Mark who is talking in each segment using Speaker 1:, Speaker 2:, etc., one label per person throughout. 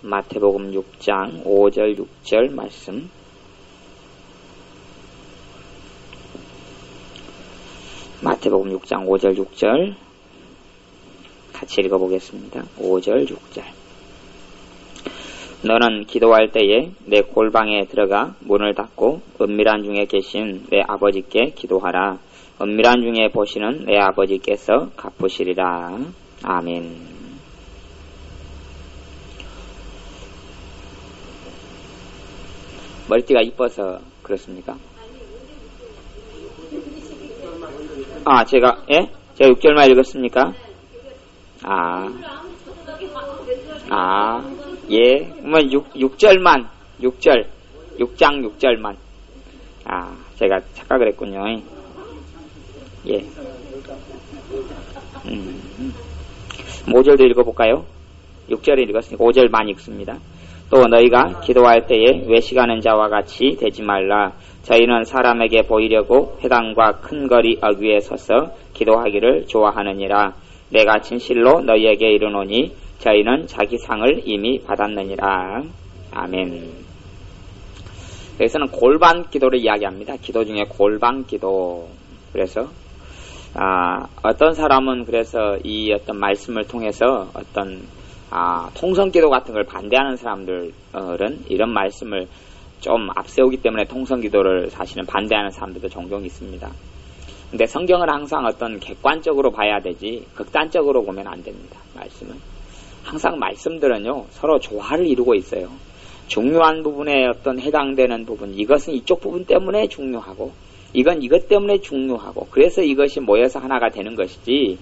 Speaker 1: 마태복음 6장 5절 6절 말씀. 마태복음 6장 5절 6절 같이 읽어보겠습니다. 5절 6절. 너는 기도할 때에 내 골방에 들어가 문을 닫고 은밀한 중에 계신 내 아버지께 기도하라. 은밀한 중에 보시는 내 아버지께서 갚으시리라. 아멘. 머리띠가 이뻐서 그렇습니까? 제가 6절만 읽었습니까? 예. 그러면 6절만, 6장 6절만. 제가 착각을 했군요. 예. 5절도 읽어볼까요? 6절을 읽었으니까 5절만 읽습니다. 또 너희가 기도할 때에 외식하는 자와 같이 되지 말라. 저희는 사람에게 보이려고 회당과 큰 거리 어귀에 서서 기도하기를 좋아하느니라. 내가 진실로 너희에게 이르노니 저희는 자기 상을 이미 받았느니라. 아멘. 여기서는 골방 기도를 이야기합니다. 기도 중에 골방 기도. 그래서 어떤 사람은 그래서 이 어떤 말씀을 통해서 어떤 통성기도 같은 걸 반대하는 사람들은 이런 말씀을 좀 앞세우기 때문에 통성기도를 사실은 반대하는 사람들도 종종 있습니다. 근데 성경은 항상 어떤 객관적으로 봐야 되지 극단적으로 보면 안 됩니다. 말씀은 항상 말씀들은요 서로 조화를 이루고 있어요. 중요한 부분에 어떤 해당되는 부분, 이것은 이쪽 부분 때문에 중요하고 이건 이것 때문에 중요하고 그래서 이것이 모여서 하나가 되는 것이지.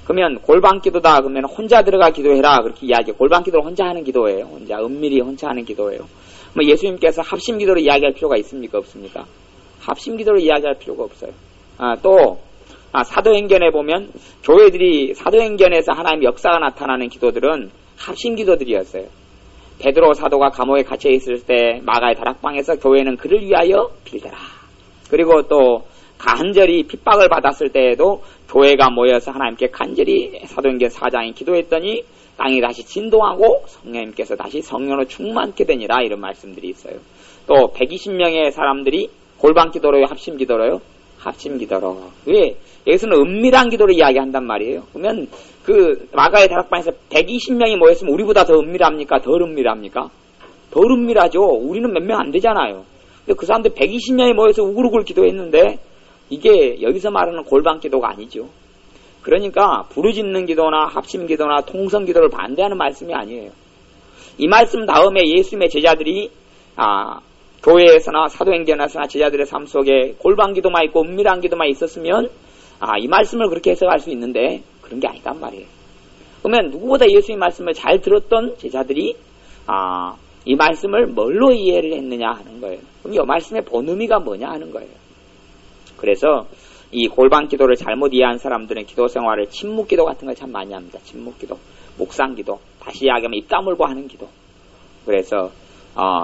Speaker 1: 그러면 골방기도다 그러면 혼자 들어가 기도해라 그렇게 이야기해요. 골방기도를 혼자 하는 기도예요. 혼자 은밀히 혼자 하는 기도예요. 뭐 예수님께서 합심기도를 이야기할 필요가 있습니까? 없습니까? 합심기도를 이야기할 필요가 없어요. 또 사도행전에 보면 교회들이 사도행전에서 하나님의 역사가 나타나는 기도들은 합심기도들이었어요. 베드로 사도가 감옥에 갇혀 있을 때 마가의 다락방에서 교회는 그를 위하여 빌더라. 그리고 또 간절히 핍박을 받았을 때에도 교회가 모여서 하나님께 간절히 사도행전 4장에 기도했더니 땅이 다시 진동하고 성령님께서 다시 성령으로 충만케 되니라 이런 말씀들이 있어요. 또 120명의 사람들이 골방기도로요? 합심기도로요? 합심기도로. 왜? 여기서는 은밀한 기도를 이야기한단 말이에요. 그러면 그 마가의 다락방에서 120명이 모였으면 우리보다 더 은밀합니까? 덜 은밀합니까? 덜 은밀하죠. 우리는 몇 명 안 되잖아요. 근데 그 사람들 120명이 모여서 우글우글 기도했는데 이게 여기서 말하는 골방기도가 아니죠. 그러니까 부르짖는 기도나 합심기도나 통성기도를 반대하는 말씀이 아니에요. 이 말씀 다음에 예수님의 제자들이 교회에서나 사도행전에서나 제자들의 삶 속에 골방기도만 있고 은밀한 기도만 있었으면 이 말씀을 그렇게 해석할 수 있는데 그런 게 아니단 말이에요. 그러면 누구보다 예수님 말씀을 잘 들었던 제자들이 이 말씀을 뭘로 이해를 했느냐 하는 거예요. 그럼 이 말씀의 본의미가 뭐냐 하는 거예요. 그래서 이 골방기도를 잘못 이해한 사람들은 기도 생활을 침묵기도 같은 걸 참 많이 합니다. 침묵기도, 묵상기도, 다시 이야기하면 입 다물고 하는 기도. 그래서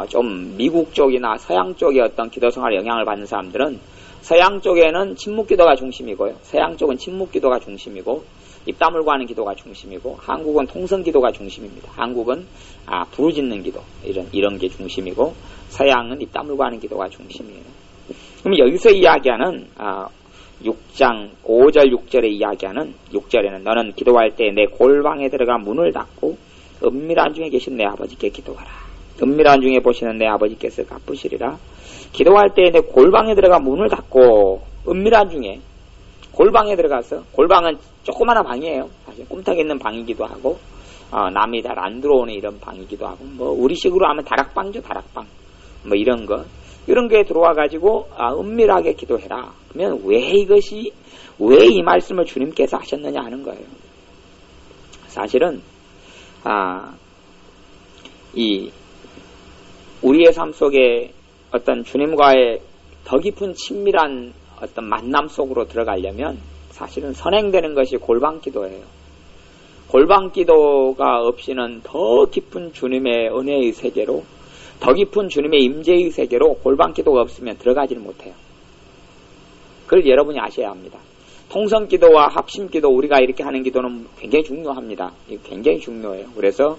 Speaker 1: 좀 미국 쪽이나 서양 쪽의 어떤 기도 생활에 영향을 받는 사람들은 서양 쪽에는 침묵기도가 중심이고요. 서양 쪽은 침묵기도가 중심이고 입 다물고 하는 기도가 중심이고 한국은 통성기도가 중심입니다. 한국은 부르짖는 기도 이런 게 중심이고 서양은 입 다물고 하는 기도가 중심이에요. 그럼 여기서 이야기하는 6장 5절 6절에 이야기하는 6절에는 너는 기도할 때 내 골방에 들어가 문을 닫고 은밀한 중에 계신 내 아버지께 기도하라. 은밀한 중에 보시는 내 아버지께서 갚으시리라. 기도할 때 내 골방에 들어가 문을 닫고 은밀한 중에 골방에 들어가서 골방은 조그마한 방이에요. 사실 꿈탁 있는 방이기도 하고 남이 잘 안 들어오는 이런 방이기도 하고 뭐 우리식으로 하면 다락방이죠. 다락방 뭐 이런 거에 들어와 가지고 은밀하게 기도해라. 그러면 왜 이 말씀을 주님께서 하셨느냐 하는 거예요. 사실은 이 우리의 삶 속에 어떤 주님과의 더 깊은 친밀한 어떤 만남 속으로 들어가려면 사실은 선행되는 것이 골방기도예요. 골방기도가 없이는 더 깊은 주님의 은혜의 세계로 더 깊은 주님의 임재의 세계로 골방기도가 없으면 들어가지를 못해요. 그걸 여러분이 아셔야 합니다. 통성기도와 합심기도 우리가 이렇게 하는 기도는 굉장히 중요합니다. 굉장히 중요해요. 그래서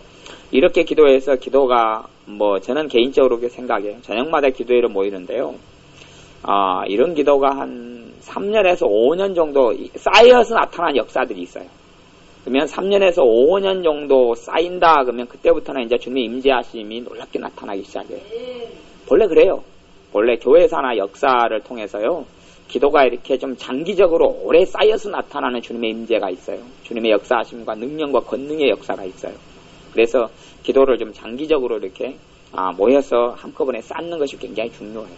Speaker 1: 이렇게 기도해서 기도가 저는 개인적으로 그렇게 생각해요. 저녁마다 기도회로 모이는데요. 이런 기도가 한 3년에서 5년 정도 쌓여서 나타난 역사들이 있어요. 그러면 3년에서 5년 정도 쌓인다 그러면 그때부터는 이제 주님의 임재하심이 놀랍게 나타나기 시작해요. 본래 그래요. 본래 교회사나 역사를 통해서요. 기도가 이렇게 좀 장기적으로 오래 쌓여서 나타나는 주님의 임재가 있어요. 주님의 역사하심과 능력과 권능의 역사가 있어요. 그래서 기도를 좀 장기적으로 이렇게 모여서 한꺼번에 쌓는 것이 굉장히 중요해요.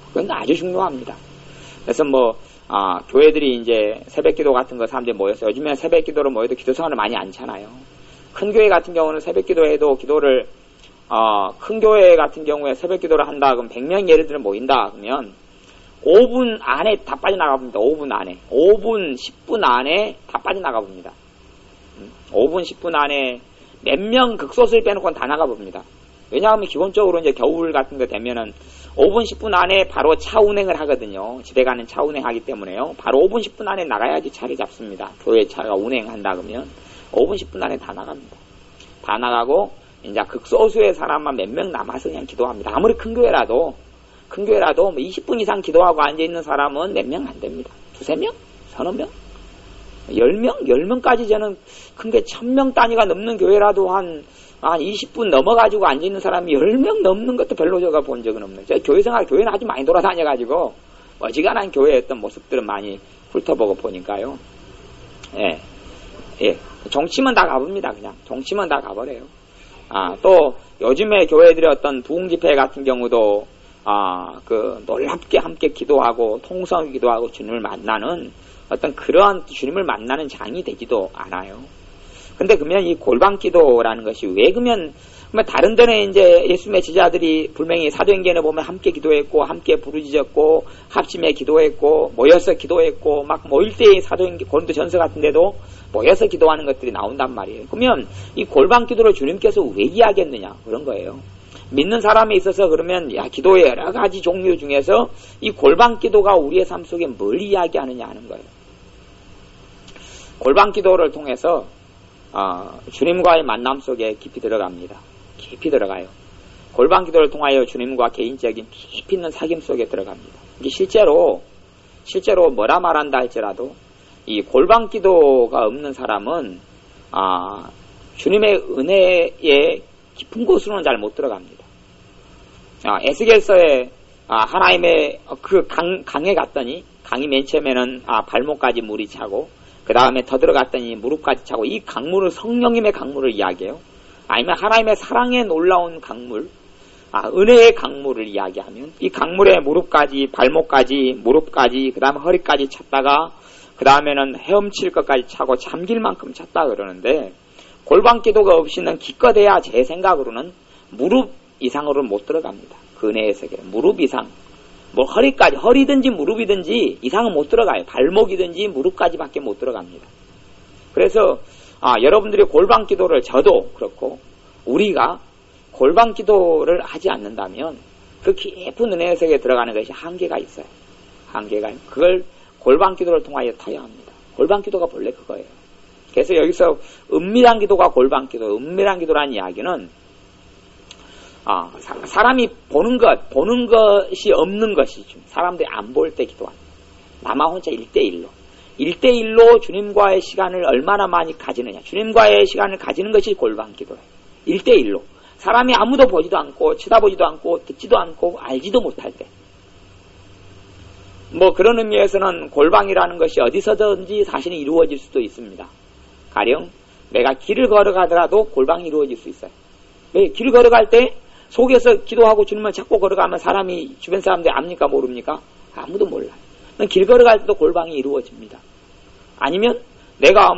Speaker 1: 그건 아주 중요합니다. 그래서 교회들이 이제 새벽기도 같은 거 사람들이 모여서 요즘에 새벽기도로 모여도 기도 시간을 많이 않잖아요. 큰 교회 같은 경우는 새벽기도에도 기도를 큰 교회 같은 경우에 새벽기도를 한다 그러면 100명 예를 들어 모인다 그러면 5분 안에 다 빠져나가 봅니다. 5분 안에. 5분, 10분 안에 다 빠져나가 봅니다. 5분, 10분 안에 몇 명 극소수를 빼놓고는 다 나가 봅니다. 왜냐하면 기본적으로 이제 겨울 같은 거 되면은 5분, 10분 안에 바로 차 운행을 하거든요. 집에 가는 차 운행하기 때문에요. 바로 5분, 10분 안에 나가야지 차를 잡습니다. 교회 차가 운행한다 그러면 5분, 10분 안에 다 나갑니다. 다 나가고 이제 극소수의 사람만 몇 명 남아서 그냥 기도합니다. 아무리 큰 교회라도 20분 이상 기도하고 앉아있는 사람은 몇 명 안 됩니다. 2-3명? 서너 명? 10명? 10명까지 저는 큰 게 1000명 단위가 넘는 교회라도 한 20분 넘어가지고 앉아있는 사람이 10명 넘는 것도 별로 제가 본 적은 없네요. 제가 교회는 아주 많이 돌아다녀가지고 어지간한 교회의 어떤 모습들은 많이 훑어보고 보니까요. 예. 종치면 다 가봅니다, 그냥. 종치면 다 가버려요. 또 요즘에 교회들의 어떤 부흥집회 같은 경우도 놀랍게 함께 기도하고 통성 기도하고 주님을 만나는 어떤 그러한 주님을 만나는 장이 되지도 않아요. 근데 그러면 이 골방 기도라는 것이 왜 그러면 다른 데는 이제 예수님의 제자들이 분명히 사도행전에 보면 함께 기도했고 함께 부르짖었고 합심해 기도했고 모여서 기도했고 막 모일 때 사도행전 고린도전서 같은 데도 모여서 기도하는 것들이 나온단 말이에요. 그러면 이 골방 기도를 주님께서 왜 이야기했느냐 그런 거예요. 믿는 사람에 있어서 그러면 기도의 여러 가지 종류 중에서 이 골방 기도가 우리의 삶 속에 뭘 이야기하느냐 하는 거예요. 골방 기도를 통해서 주님과의 만남 속에 깊이 들어갑니다. 깊이 들어가요. 골방 기도를 통하여 주님과 개인적인 깊이 있는 사귐 속에 들어갑니다. 이게 실제로 뭐라 말한다 할지라도 이 골방 기도가 없는 사람은 주님의 은혜에 깊은 곳으로는 잘 못 들어갑니다. 에스겔서에 하나님의 그 강에 갔더니 강이 맨 처음에는 발목까지 물이 차고 그 다음에 더 들어갔더니 무릎까지 차고 이 강물을 성령님의 강물을 이야기해요. 아니면 하나님의 사랑에 놀라운 강물, 은혜의 강물을 이야기하면 이 강물에 무릎까지, 발목까지, 무릎까지, 그 다음에 허리까지 찼다가 그 다음에는 헤엄칠 것까지 차고 잠길 만큼 찼다 그러는데 골방 기도가 없이는 기껏해야 제 생각으로는 무릎 이상으로는 못 들어갑니다. 그 은혜의 세계 무릎 이상. 허리까지, 허리든지 무릎이든지 이상은 못 들어가요. 발목이든지 무릎까지밖에 못 들어갑니다. 그래서 여러분들이 골방 기도를 저도 그렇고 우리가 골방 기도를 하지 않는다면 그 깊은 은혜의 세계에 들어가는 것이 한계가 있어요. 한계가. 그걸 골방 기도를 통하여 타야 합니다. 골방 기도가 본래 그거예요. 그래서 여기서 은밀한 기도가 골방 기도, 은밀한 기도라는 이야기는 사람이 보는 것이 없는 것이죠. 사람들이 안 볼 때 기도합니다. 나만 혼자 1대1로 주님과의 시간을 얼마나 많이 가지느냐. 주님과의 시간을 가지는 것이 골방 기도예요. 1대1로. 사람이 아무도 보지도 않고, 쳐다보지도 않고, 듣지도 않고, 알지도 못할 때. 그런 의미에서는 골방이라는 것이 어디서든지 사실은 이루어질 수도 있습니다. 가령, 내가 길을 걸어가더라도 골방이 이루어질 수 있어요. 왜? 길을 걸어갈 때, 속에서 기도하고 주님을 찾고 걸어가면 주변 사람들이 압니까? 모릅니까? 아무도 몰라요. 길 걸어갈 때도 골방이 이루어집니다. 아니면 내가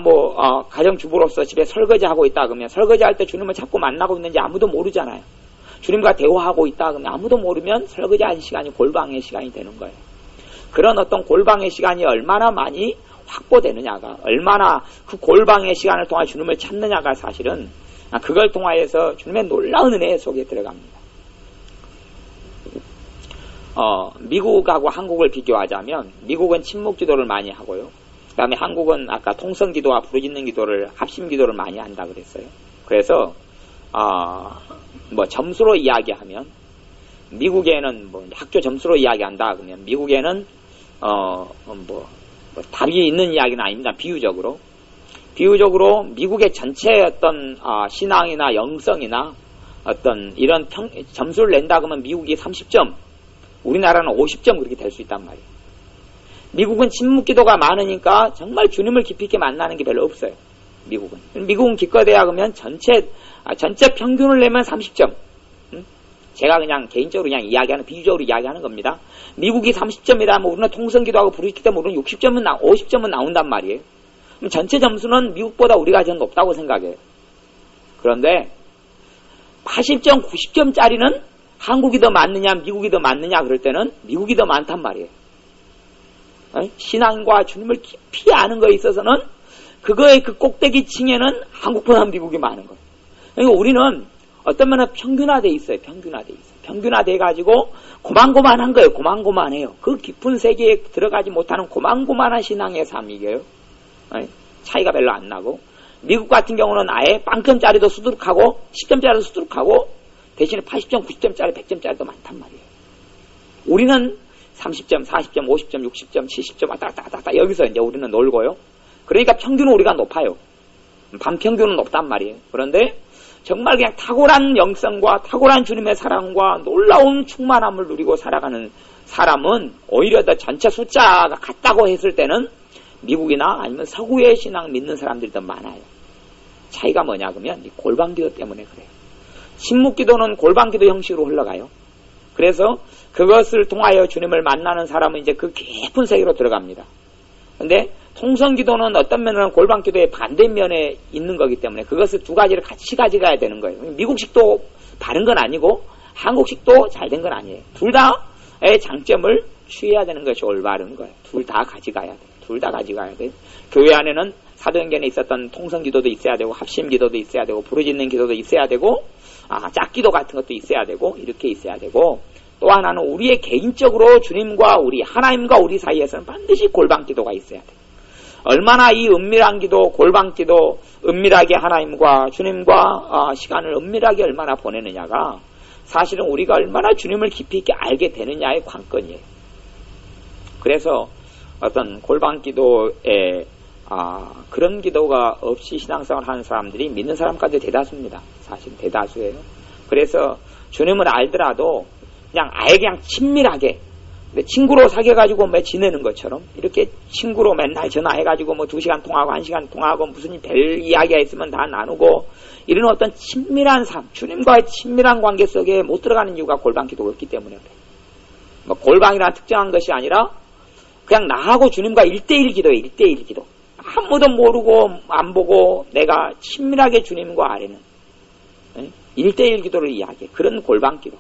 Speaker 1: 가정주부로서 집에 설거지하고 있다 그러면 설거지할 때 주님을 찾고 만나고 있는지 아무도 모르잖아요. 주님과 대화하고 있다 그러면 아무도 모르면 설거지하는 시간이 골방의 시간이 되는 거예요. 그런 어떤 골방의 시간이 얼마나 많이 확보되느냐가, 얼마나 그 골방의 시간을 통해 주님을 찾느냐가 사실은 그걸 통하여서 주님의 놀라운 은혜 속에 들어갑니다. 미국하고 한국을 비교하자면 미국은 침묵 기도를 많이 하고요. 그다음에 한국은 아까 통성기도와 부르짖는 기도를 합심기도를 많이 한다 그랬어요. 그래서 뭐 점수로 이야기하면 미국에는 뭐 학교 점수로 이야기한다 그러면 미국에는 뭐 답이 있는 이야기는 아닙니다. 비유적으로 미국의 전체 어떤 신앙이나 영성이나 어떤 이런 점수를 낸다 그러면 미국이 30점, 우리나라는 50점 그렇게 될 수 있단 말이에요. 미국은 침묵기도가 많으니까 정말 주님을 깊이 있게 만나는 게 별로 없어요. 미국은 기껏해야 그러면 전체 평균을 내면 30점. 제가 그냥 개인적으로 그냥 이야기하는, 비유적으로 이야기하는 겁니다. 미국이 30점이라면 우리는 통성기도하고 부르짖기 때문에 우리는 50점은 나온단 말이에요. 그럼 전체 점수는 미국보다 우리가 더 높다고 생각해요. 그런데 80점, 90점짜리는 한국이 더 많느냐, 미국이 더 많느냐 그럴 때는 미국이 더 많단 말이에요. 신앙과 주님을 깊이 아는 거에 있어서는 그거의 그 꼭대기층에는 한국보다 미국이 많은 거예요. 그러니까 우리는 어떤 면은 평균화돼 있어요. 평균화돼가지고 고만고만한 거예요. 고만고만해요. 그 깊은 세계에 들어가지 못하는 고만고만한 신앙의 삶이에요. 차이가 별로 안 나고. 미국 같은 경우는 아예 빵점짜리도 수두룩하고 10점짜리도 수두룩하고 대신에 80점, 90점짜리, 100점짜리도 많단 말이에요. 우리는 30점, 40점, 50점, 60점, 70점 왔다 갔다 여기서 이제 우리는 놀고요. 그러니까 평균은 우리가 높아요. 반평균은 높단 말이에요. 그런데 정말 그냥 탁월한 영성과 탁월한 주님의 사랑과 놀라운 충만함을 누리고 살아가는 사람은 오히려 더 전체 숫자가 같다고 했을 때는 미국이나 아니면 서구의 신앙 믿는 사람들이 더 많아요. 차이가 뭐냐 그러면 이 골방기도 때문에 그래요. 침묵기도는 골방기도 형식으로 흘러가요. 그래서 그것을 통하여 주님을 만나는 사람은 이제 그 깊은 세계로 들어갑니다. 근데 통성기도는 어떤 면은 골방기도의 반대면에 있는 거기 때문에 그것을 두 가지를 같이 가져가야 되는 거예요. 미국식도 바른 건 아니고 한국식도 잘 된 건 아니에요. 둘 다의 장점을 취해야 되는 것이 올바른 거예요. 둘 다 가져가야 돼요. 교회 안에는 사도행전에 있었던 통성기도도 있어야 되고 합심기도도 있어야 되고 부르짖는 기도도 있어야 되고 짝기도 같은 것도 있어야 되고 이렇게 있어야 되고 또 하나는 우리의 개인적으로 주님과 하나님과 우리 사이에서는 반드시 골방기도가 있어야 돼요. 얼마나 이 은밀한 기도, 골방기도, 은밀하게 하나님과 주님과 시간을 은밀하게 얼마나 보내느냐가 사실은 우리가 얼마나 주님을 깊이 있게 알게 되느냐의 관건이에요. 그래서 어떤 골방기도에 그런 기도가 없이 신앙생활 하는 사람들이 믿는 사람까지 대다수입니다. 사실 대다수예요. 그래서 주님을 알더라도 그냥 아예 그냥 친밀하게 친구로 사귀어가지고 매 지내는 것처럼 이렇게 친구로 맨날 전화해가지고 뭐 2시간 통화하고 1시간 통화하고 무슨 별 이야기가 있으면 다 나누고 이런 어떤 친밀한 삶, 주님과의 친밀한 관계 속에 못 들어가는 이유가 골방기도가 없기 때문에 그래요. 뭐 골방이라는 특정한 것이 아니라 그냥 나하고 주님과 1대1 기도예요. 1대1 기도. 아무도 모르고 안 보고 내가 친밀하게 주님과 아래는 1대1 기도를 이야기해. 그런 골방기도.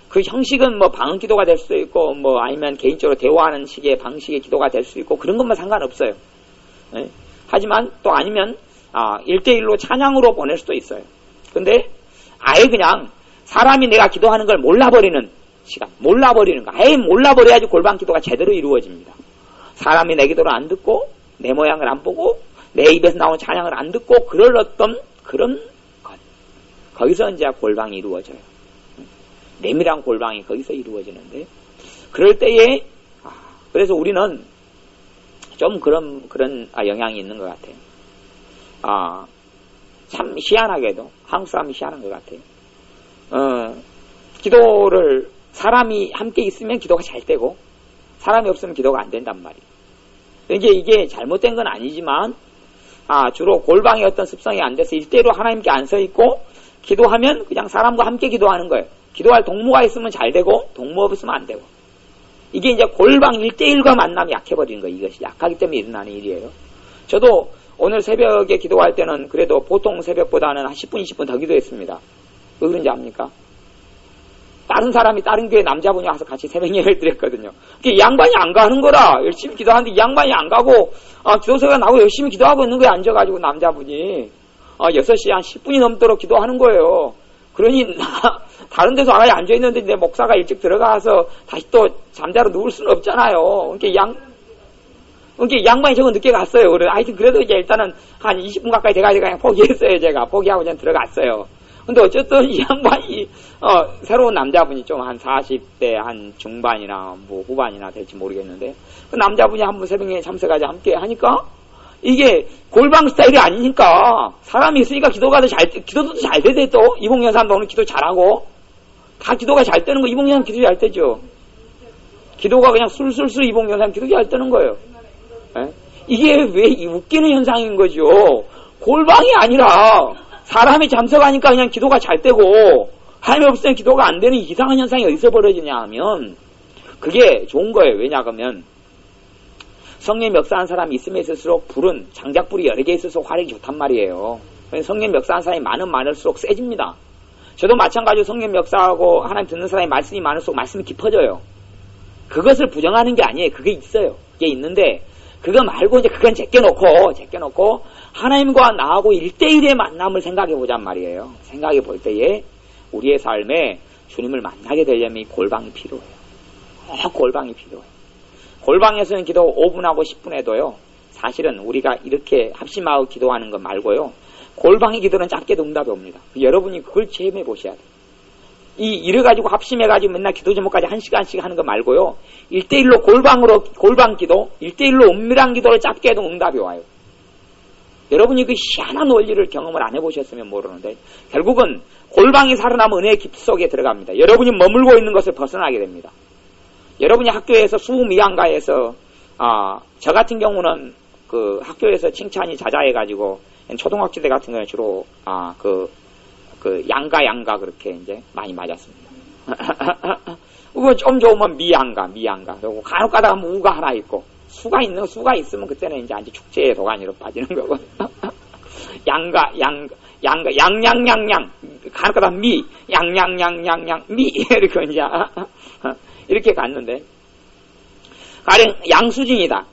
Speaker 1: 그 형식은 뭐 방언기도가 될 수도 있고 뭐 아니면 개인적으로 대화하는 식의 방식의 기도가 될 수 있고 그런 것만 상관없어요. 하지만 또 아니면 1대1로 찬양으로 보낼 수도 있어요. 근데 아예 그냥 사람이 내가 기도하는 걸 몰라버리는 시간, 몰라버리는 거. 아예 몰라버려야지 골방기도가 제대로 이루어집니다. 사람이 내 기도를 안 듣고 내 모양을 안 보고 내 입에서 나온 찬양을 안 듣고 그럴 어떤 그런 것. 거기서 이제 골방이 이루어져요. 내밀한 골방이 거기서 이루어지는데 그럴 때에 그래서 우리는 좀 그런 영향이 있는 것 같아요. 참 희한하게도 한국 사람이 희한한 것 같아요. 기도를 사람이 함께 있으면 기도가 잘 되고 사람이 없으면 기도가 안 된단 말이에요. 이게 잘못된 건 아니지만 주로 골방의 어떤 습성이 안 돼서 일대로 하나님께 안 서 있고 기도하면 그냥 사람과 함께 기도하는 거예요. 기도할 동무가 있으면 잘 되고 동무 없으면 안 되고 이게 이제 골방 1대1과 만남이 약해버리는 거예요. 이것이 약하기 때문에 일어나는 일이에요. 저도 오늘 새벽에 기도할 때는 그래도 보통 새벽보다는 한 10분, 20분 더 기도했습니다. 왜 그런지 압니까? 다른 사람이 다른 교회 남자분이 와서 같이 새벽 예배를 드렸거든요. 이 양반이 안 가는 거라 열심히 기도하는데 이 양반이 안 가고 기도서가 나오고 열심히 기도하고 있는 거에 앉아가지고 남자분이 6시에 한 10분이 넘도록 기도하는 거예요. 그러니 다른 데서 아예 앉아있는데 내 목사가 일찍 들어가서 다시 또 잠자러 누울 수는 없잖아요. 그러니까 이게 양반이 저거 늦게 갔어요. 그래, 하여튼 그래도 이제 일단은 한 20분 가까이 돼가지고 그냥 포기했어요. 제가 포기하고 그냥 들어갔어요. 근데 어쨌든 이 양반이, 새로운 남자분이 좀 한 40대 한 중반이나 뭐 후반이나 될지 모르겠는데, 그 남자분이 한번 새벽에 참석하자 함께 하니까, 이게 골방 스타일이 아니니까, 사람이 있으니까 기도도 잘 되대 또. 이봉현 사람도 오늘 기도 잘하고, 다 기도가 잘 되는 거, 이봉현 사람 기도 잘 되죠. 기도가 그냥 술술술 이봉현 사람 기도 잘 되는 거예요. 예? 이게 왜 웃기는 현상인 거죠. 골방이 아니라, 사람이 참석하니까 그냥 기도가 잘 되고, 하나님이 없으면 기도가 안 되는 이상한 현상이 어디서 벌어지냐 하면, 그게 좋은 거예요. 왜냐 하면, 성령 역사한 사람이 있으면 있을수록 불은, 장작불이 여러 개 있을수록 화력이 좋단 말이에요. 성령 역사한 사람이 많을수록 세집니다. 저도 마찬가지로 성령 역사하고 하나님 듣는 사람이 말씀이 많을수록 말씀이 깊어져요. 그것을 부정하는 게 아니에요. 그게 있어요. 그게 있는데, 그거 말고 이제 그건 제껴놓고, 하나님과 나하고 1대1의 만남을 생각해 보잔 말이에요. 생각해 볼 때에 우리의 삶에 주님을 만나게 되려면 이 골방이 필요해요. 골방이 필요해요. 골방에서는 기도 5분하고 10분 해도요. 사실은 우리가 이렇게 합심하고 기도하는 거 말고요. 골방의 기도는 짧게도 응답이 옵니다. 여러분이 그걸 체험해 보셔야 돼요. 이래가지고 합심해가지고 맨날 기도 제목까지 1시간씩 하는 거 말고요. 1대1로 골방 기도, 1대1로 은밀한 기도를 짧게 해도 응답이 와요. 여러분이 그 희한한 원리를 경험을 안 해보셨으면 모르는데, 결국은 골방이 살아나면 은혜의 깊이 속에 들어갑니다. 여러분이 머물고 있는 것을 벗어나게 됩니다. 여러분이 학교에서 수미양가에서, 저 같은 경우는 그 학교에서 칭찬이 자자해가지고, 초등학교 때 같은 경우는 주로, 양가 그렇게 이제 많이 맞았습니다. 그거 좀 좋으면 미양가. 그리고 간혹 가다가 우가 하나 있고, 수가 있으면 그때는 이제 아주 축제의 도가니로 빠지는 거고. 양양. 간혹 가다가 양양, 이렇게 이제, 이렇게 갔는데, 가령 양수진이다.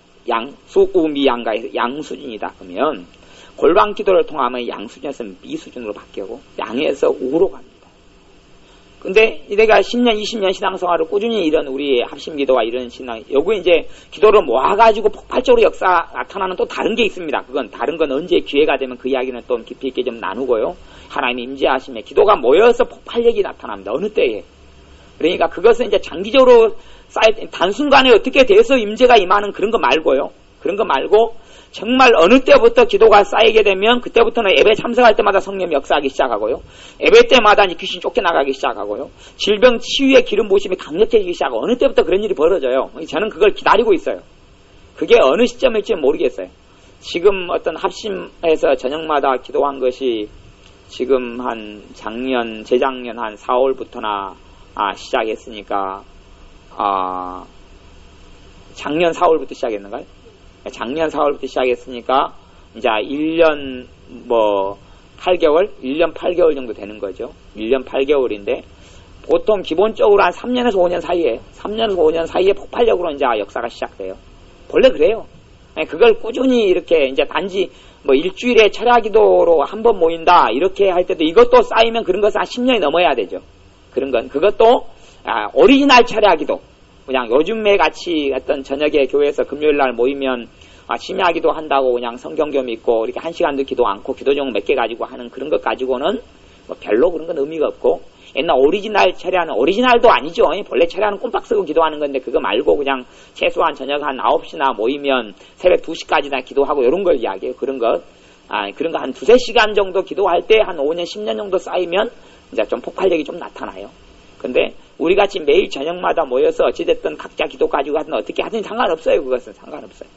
Speaker 1: 수우미양가에서 양수진이다. 그러면, 골방 기도를 통하면 양수준에서 미수준으로 바뀌고 양에서 우로 갑니다. 근데 내가 10년, 20년 신앙생활을 꾸준히 이런 우리 합심 기도와 이런 신앙, 여기 이제 기도를 모아가지고 폭발적으로 역사 나타나는 또 다른 게 있습니다. 다른 건 언제 기회가 되면 그 이야기는 또 깊이 있게 좀 나누고요. 하나님이 임재하심에 기도가 모여서 폭발력이 나타납니다. 어느 때에. 그러니까 그것은 이제 장기적으로 단순간에 어떻게 돼서 임재가 임하는 그런 거 말고요. 그런 거 말고 정말 어느 때부터 기도가 쌓이게 되면 그때부터는 예배 참석할 때마다 성령이 역사하기 시작하고요. 예배 때마다 귀신 쫓겨나가기 시작하고요. 질병 치유의 기름 부으심이 강력해지기 시작하고 어느 때부터 그런 일이 벌어져요. 저는 그걸 기다리고 있어요. 그게 어느 시점일지 모르겠어요. 지금 어떤 합심해서 저녁마다 기도한 것이 지금 한 재작년 한 4월부터나 시작했으니까 작년 4월부터 시작했는가요? 작년 4월부터 시작했으니까 이제 1년 8개월? 1년 8개월 정도 되는 거죠. 1년 8개월인데 보통 기본적으로 한 3년에서 5년 사이에 폭발력으로 이제 역사가 시작돼요. 원래 그래요. 그걸 꾸준히 이렇게 이제 단지 일주일에 철야 기도로 한 번 모인다 이렇게 할 때도 이것도 쌓이면 그런 것은 한 10년이 넘어야 되죠. 그것도 오리지널 철야 기도. 그냥 요즘에 같이 어떤 저녁에 교회에서 금요일날 모이면 심야기도 한다고 그냥 성경 좀 읽고 이렇게 1시간도 기도 않고 기도 종목 몇 개 가지고 하는 그런 것 가지고는 별로 그런 건 의미가 없고, 옛날 오리지널 철야는 오리지널도 아니죠. 본래 철야는 꼼박 쓰고 기도하는 건데 그거 말고 그냥 최소한 저녁 한 9시나 모이면 새벽 2시까지나 기도하고 이런 걸 이야기해요. 그런 거 한 2-3시간 정도 기도할 때 한 5년 10년 정도 쌓이면 이제 좀 폭발력이 좀 나타나요. 근데 우리같이 매일 저녁마다 모여서 어찌됐든 각자 기도 가지고 하든 어떻게 하든 상관없어요. 그것은 상관없어요.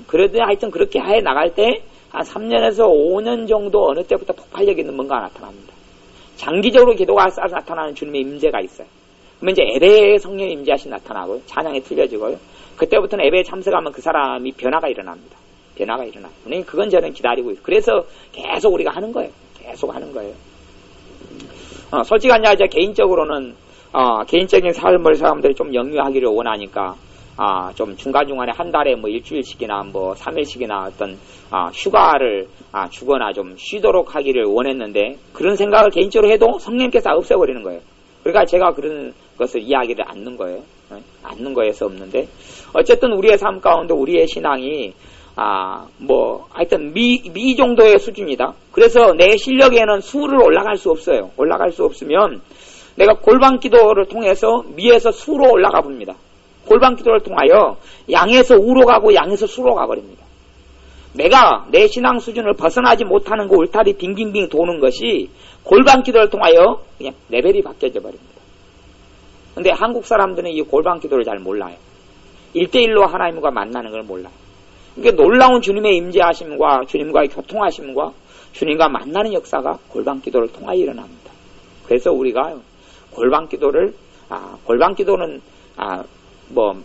Speaker 1: 그래도 하여튼 그렇게 해 나갈 때 한 3년에서 5년 정도 어느 때부터 폭발력 있는 뭔가 나타납니다. 장기적으로 기도가 쌓아서 나타나는 주님의 임재가 있어요. 그러면 이제 예배에 성령의 임재하신 나타나고요. 찬양이 틀려지고요. 그때부터는 예배에 참석하면 그 사람이 변화가 일어납니다. 그러니까 그건 저는 기다리고 있어요. 그래서 계속 우리가 하는 거예요. 솔직한 이제 개인적으로는 개인적인 삶을 사람들이 좀 영유하기를 원하니까 좀 중간중간에 한 달에 일주일씩이나 3일씩이나 어떤 휴가를 주거나 좀 쉬도록 하기를 원했는데, 그런 생각을 개인적으로 해도 성령님께서 없애버리는 거예요. 그러니까 제가 그런 것을 이야기를 않는 거예요. 않는 거에서 없는데, 어쨌든 우리의 삶 가운데 우리의 신앙이 하여튼 미 정도의 수준이다. 그래서 내 실력에는 수를 올라갈 수 없어요. 올라갈 수 없으면 내가 골방 기도를 통해서 미에서 수로 올라가 봅니다. 골방 기도를 통하여 양에서 우로 가고 양에서 수로 가버립니다. 내가 내 신앙 수준을 벗어나지 못하는 그 울타리 빙빙빙 도는 것이 골방 기도를 통하여 그냥 레벨이 바뀌어져 버립니다. 근데 한국 사람들은 이 골방 기도를 잘 몰라요. 1대1로 하나님과 만나는 걸 몰라요. 그러니까 놀라운 주님의 임재하심과 주님과의 교통하심과 주님과 만나는 역사가 골방 기도를 통하여 일어납니다. 그래서 우리가 골방 기도는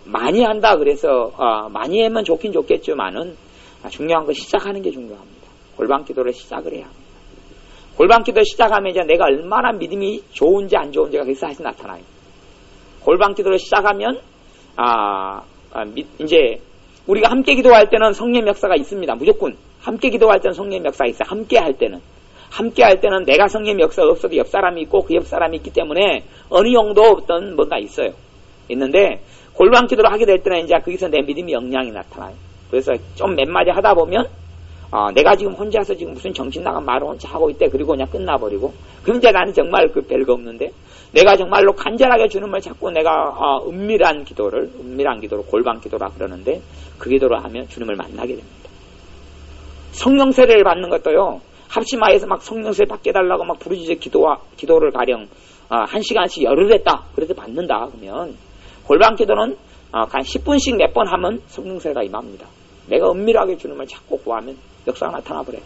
Speaker 1: 많이 한다 그래서 많이 하면 좋긴 좋겠지만은 중요한 건 시작하는 게 중요합니다. 골방 기도를 시작을 해야 합니다. 골방 기도를 시작하면 이제 내가 얼마나 믿음이 좋은지 안 좋은지가 거기서 다시 나타나요. 골방 기도를 시작하면 이제 우리가 함께 기도할 때는 성령 역사가 있습니다. 무조건 함께 기도할 때는 성령 역사가 있어요. 함께 할 때는 내가 성령 역사가 없어도 옆 사람이 있고 그 옆 사람이 있기 때문에 어느 정도 어떤 뭔가 있어요. 있는데 골방 기도를 하게 될 때는 이제 거기서 내 믿음이 영향이 나타나요. 그래서 좀 몇 마디 하다 보면 내가 지금 혼자서 지금 무슨 정신 나간 말을 혼자 하고 있대. 그리고 그냥 끝나버리고. 그럼 이제 나는 정말 별거 없는데 내가 정말로 간절하게 주님을 찾고 내가 은밀한 기도를 골방 기도라 그러는데 그 기도를 하면 주님을 만나게 됩니다. 성령 세례를 받는 것도요. 합심하에서 막 성령 세례 받게 달라고 막 부르짖어 기도를 가령 1시간씩 열흘 했다. 그래서 받는다. 그러면 골방 기도는 한 10분씩 몇 번 하면 성령 세례가 임합니다. 내가 은밀하게 주님을 찾고 구하면 역사가 나타나 버려요.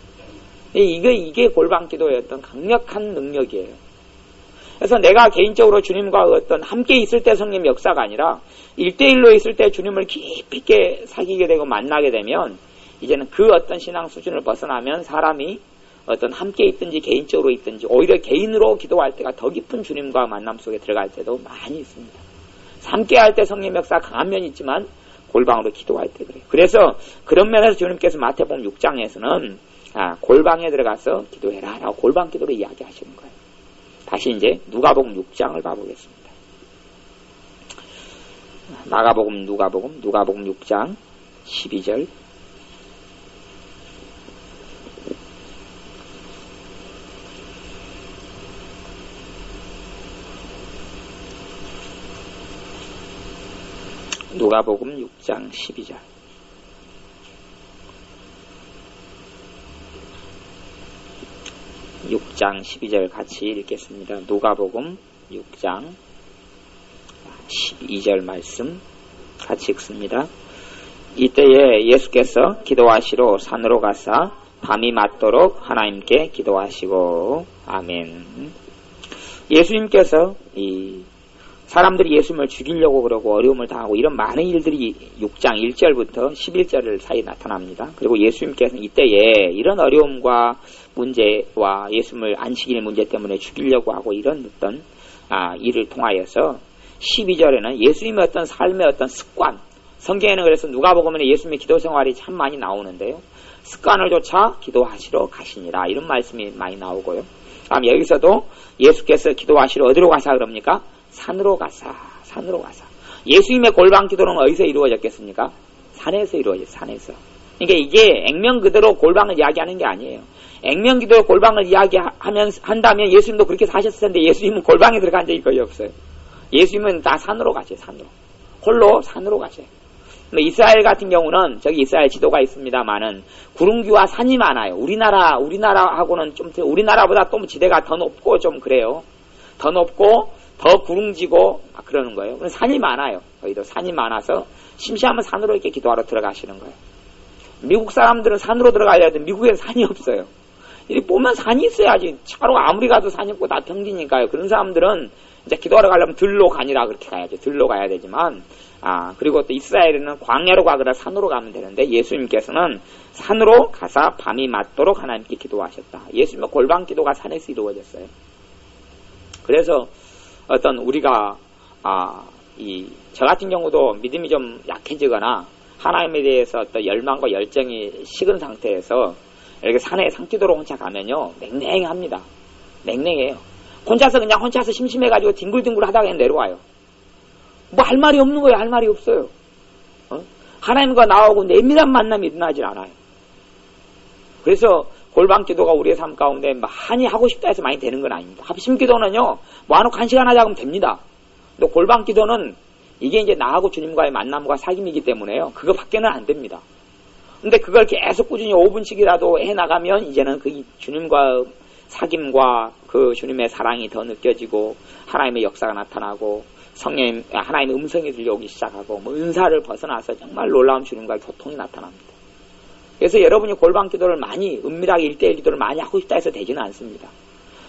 Speaker 1: 이게 골방 기도의 어떤 강력한 능력이에요. 그래서 내가 개인적으로 주님과 어떤 함께 있을 때 성령 역사가 아니라 1대1로 있을 때 주님을 깊이 있게 사귀게 되고 만나게 되면 이제는 그 어떤 신앙 수준을 벗어나면 사람이 어떤 함께 있든지 개인적으로 있든지 오히려 개인으로 기도할 때가 더 깊은 주님과 만남 속에 들어갈 때도 많이 있습니다. 함께 할 때 성령 역사가 강한 면이 있지만 골방으로 기도할 때 그래요. 그래서 그런 면에서 주님께서 마태복음 6장에서는 골방에 들어가서 기도해라 라고 골방 기도를 이야기하시는 거예요. 다시 이제 누가복음 6장을 봐보겠습니다. 누가복음 6장 12절 누가복음 6장 12절 같이 읽겠습니다. 누가복음 6장 12절 말씀 같이 읽습니다. 이때에 예수께서 기도하시러 산으로 가사 밤이 맞도록 하나님께 기도하시고 아멘. 예수님께서 사람들이 예수님을 죽이려고 그러고 어려움을 당하고 이런 많은 일들이 6장 1절부터 11절 사이에 나타납니다. 그리고 예수님께서는 이때에 이런 어려움과 문제와 예수님을 안식일 문제 때문에 죽이려고 하고 이런 어떤 일을 통하여서 12절에는 예수님의 어떤 삶의 어떤 습관, 성경에는 그래서 누가복음에 예수님의 기도 생활이 참 많이 나오는데요. 습관을 좇아 기도하시러 가시니라 이런 말씀이 많이 나오고요. 다음 여기서도 예수께서 기도하시러 어디로 가사 그럽니까? 산으로 가사. 예수님의 골방 기도는 어디서 이루어졌겠습니까? 산에서 이루어졌어요. 산에서. 그러니까 이게 액면 그대로 골방을 이야기하는 게 아니에요. 액면 기도로 골방을 한다면 예수님도 그렇게 사셨을 텐데 예수님은 골방에 들어간 적이 거의 없어요. 예수님은 다 산으로 가세요. 홀로 산으로 가세요. 이스라엘 같은 경우는 저기 이스라엘 지도가 있습니다만은 구릉지와 산이 많아요. 우리나라하고는 좀 우리나라보다 또 지대가 더 높고 좀 그래요. 더 높고 더 구릉지고 막 그러는 거예요. 산이 많아요. 거기도 산이 많아서 심심하면 산으로 이렇게 기도하러 들어가시는 거예요. 미국 사람들은 산으로 들어가야 되는데 미국에는 산이 없어요. 이렇게 보면 산이 있어야지. 차로 아무리 가도 산이 없고 다 평지니까요. 그런 사람들은 이제 기도하러 가려면 들로 가니라 그렇게 가야죠. 들로 가야 되지만 그리고 또 이스라엘에는 광야로 가거나 산으로 가면 되는데 예수님께서는 산으로 가사 밤이 맞도록 하나님께 기도하셨다. 예수님의 골방 기도가 산에서 이루어졌어요. 그래서 어떤 우리가 저 같은 경우도 믿음이 좀 약해지거나 하나님에 대해서 어떤 열망과 열정이 식은 상태에서 이렇게 산에 산기도로 혼자 가면요 맹맹합니다. 맹맹해요. 혼자서 심심해가지고 뒹굴뒹굴 하다가 그냥 내려와요.
Speaker 2: 뭐 할 말이 없는 거예요. 할 말이 없어요. 하나님과 나하고 내밀한 만남이 일어나질 않아요. 그래서 골방 기도가 우리의 삶 가운데 많이 하고 싶다 해서 많이 되는 건 아닙니다. 합심 기도는요, 뭐 한옥 1시간 하자 하면 됩니다. 근데 골방 기도는 이게 이제 나하고 주님과의 만남과 사귐이기 때문에요. 그거 밖에는 안 됩니다. 근데 그걸 계속 꾸준히 5분씩이라도 해 나가면 이제는 그 주님과 사귐과 그 주님의 사랑이 더 느껴지고 하나님의 역사가 나타나고 성령 하나님의 음성이 들려오기 시작하고 뭐 은사를 벗어나서 정말 놀라운 주님과의 교통이 나타납니다. 그래서 여러분이 골방 기도를 많이 은밀하게 1대1 기도를 많이 하고 싶다 해서 되지는 않습니다.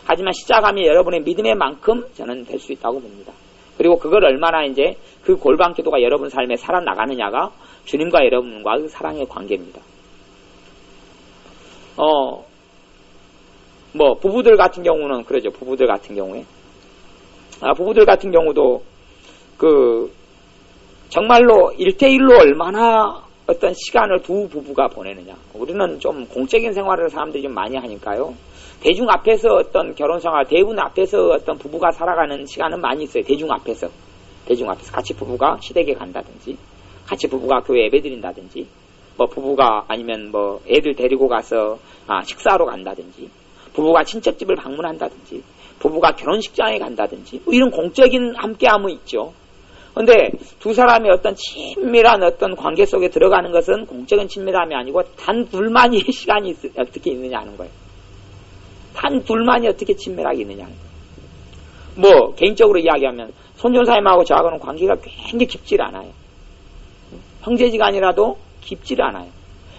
Speaker 2: 하지만 시작하면 여러분의 믿음의 만큼 저는 될 수 있다고 봅니다. 그리고 그걸 얼마나 이제 그 골방 기도가 여러분 삶에 살아나가느냐가 주님과 여러분과의 사랑의 관계입니다. 뭐 부부들 같은 경우는 그러죠. 부부들 같은 경우에 부부들 같은 경우도 그 정말로 1대1로 얼마나 어떤 시간을 두 부부가 보내느냐. 우리는 좀 공적인 생활을 사람들이 좀 많이 하니까요. 대중 앞에서 어떤 결혼생활, 대부분 앞에서 어떤 부부가 살아가는 시간은 많이 있어요. 대중 앞에서 같이 부부가 시댁에 간다든지, 같이 부부가 교회 예배 드린다든지, 뭐 부부가 아니면 뭐 애들 데리고 가서 식사하러 간다든지, 부부가 친척집을 방문한다든지, 부부가 결혼식장에 간다든지, 뭐 이런 공적인 함께함은 있죠. 근데 두 사람의 어떤 친밀한 어떤 관계 속에 들어가는 것은 공적인 친밀함이 아니고 단 둘만이 시간이 어떻게 있느냐 하는 거예요. 단 둘만이 어떻게 친밀하게 있느냐 하는 거예요. 뭐 개인적으로 이야기하면 손전사님하고 저하고는 관계가 굉장히 깊질 않아요. 형제지간이라도 깊질 않아요.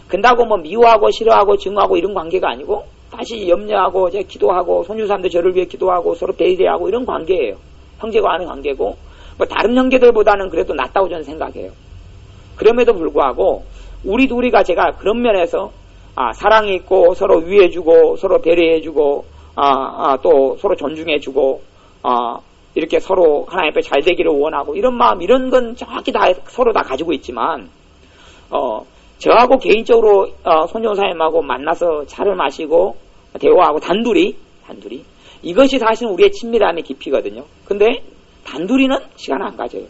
Speaker 2: 근다고 뭐 미워하고 싫어하고 증오하고 이런 관계가 아니고 다시 염려하고 제가 기도하고 손주사님도 저를 위해 기도하고 서로 배려하고 이런 관계예요. 형제가 하는 관계고 뭐 다른 형제들보다는 그래도 낫다고 저는 생각해요. 그럼에도 불구하고 우리 둘이가 제가 그런 면에서 사랑이 있고 서로 위해주고 서로 배려해주고 또 서로 존중해주고 이렇게 서로 하나님 앞에 잘 되기를 원하고 이런 마음 이런 건 정확히 다 서로 다 가지고 있지만 저하고 개인적으로 손정사님하고 만나서 차를 마시고 대화하고 단둘이 이것이 사실은 우리의 친밀함의 깊이거든요. 근데 단둘이는 시간 안 가져요.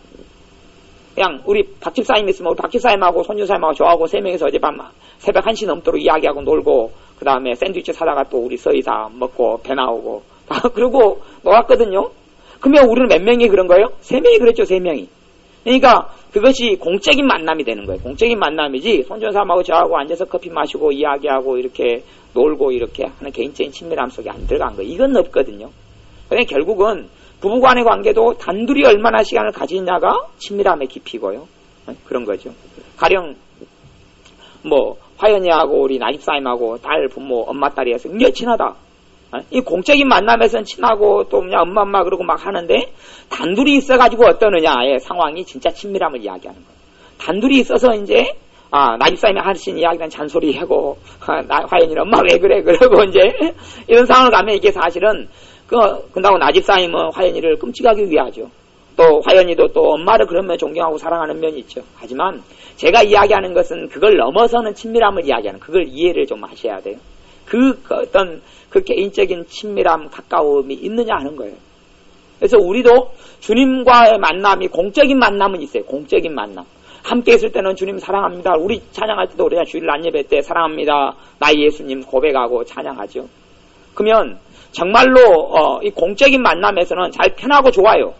Speaker 2: 그냥 우리 박집사님 있으면 우리 박집사님하고 손주사님하고 저하고 세 명이서 어젯밤 새벽 1시 넘도록 이야기하고 놀고 그 다음에 샌드위치 사다가 또 우리 서희사 먹고 배 나오고 그러고 놀았거든요. 그러면 우리는 몇 명이 그런 거예요? 3명이 그랬죠. 3명이. 그러니까 그것이 공적인 만남이 되는 거예요. 공적인 만남이지 손주사님하고 저하고 앉아서 커피 마시고 이야기하고 이렇게 놀고 이렇게 하는 개인적인 친밀함 속에 안 들어간 거예요. 이건 없거든요. 그러니까 결국은 부부간의 관계도 단둘이 얼마나 시간을 가지느냐가 친밀함의 깊이고요. 그런 거죠. 가령 뭐 화연이하고 우리 나집사님하고 딸, 부모, 엄마, 딸이 해서 굉장히 친하다. 이 공적인 만남에서는 친하고 또 그냥 엄마 그러고 막 하는데 단둘이 있어가지고 어떠느냐의 상황이 진짜 친밀함을 이야기하는 거예요. 단둘이 있어서 이제 나집사님이 하신 이야기는 잔소리하고 화연이는 엄마 왜 그래 그러고 이제 이런 상황을 가면 이게 사실은 근다고 나집사님은 화연이를 끔찍하게 위하죠. 또 화연이도 또 엄마를 그런 면 존경하고 사랑하는 면이 있죠. 하지만 제가 이야기하는 것은 그걸 넘어서는 친밀함을 이야기하는 그걸 이해를 좀 하셔야 돼요. 어떤 그 개인적인 친밀함, 가까움이 있느냐 하는 거예요. 그래서 우리도 주님과의 만남이 공적인 만남은 있어요. 공적인 만남. 함께 있을 때는 주님 사랑합니다. 우리 찬양할 때도 우리가 주일 안예배 때 사랑합니다. 나의 예수님 고백하고 찬양하죠. 그러면 정말로 이 공적인 만남에서는 잘 편하고 좋아요.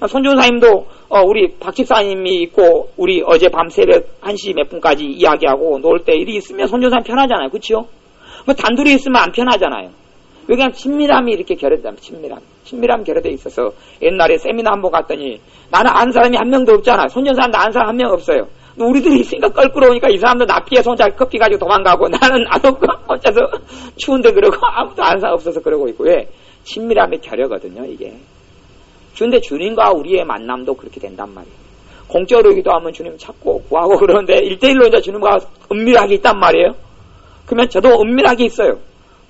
Speaker 2: 손준사님도 우리 박집사님이 있고 우리 어제 밤 새벽 1시 몇 분까지 이야기하고 놀 때 일이 있으면 손준사님 편하잖아요. 그렇죠? 뭐 단둘이 있으면 안 편하잖아요. 왜 그냥 친밀함이 이렇게 결여되다. 친밀함 결여돼 있어서 옛날에 세미나 한번 갔더니 나는 아는 사람이 한 명도 없잖아. 손준사님도 아는 사람 한 명 없어요. 우리들이 있으니까 껄끄러우니까 이 사람도 나 피해서 혼자 커피 가지고 도망가고 나는 안 없고 혼자서 추운데 그러고 아무도 아는 사람 없어서 그러고 있고 왜? 친밀함의 결여거든요 이게. 근데 주님과 우리의 만남도 그렇게 된단 말이에요. 공적으로 기도하면 주님 찾고 구하고 그러는데 1대1로 이제 주님과 은밀하게 있단 말이에요. 그러면 저도 은밀하게 있어요.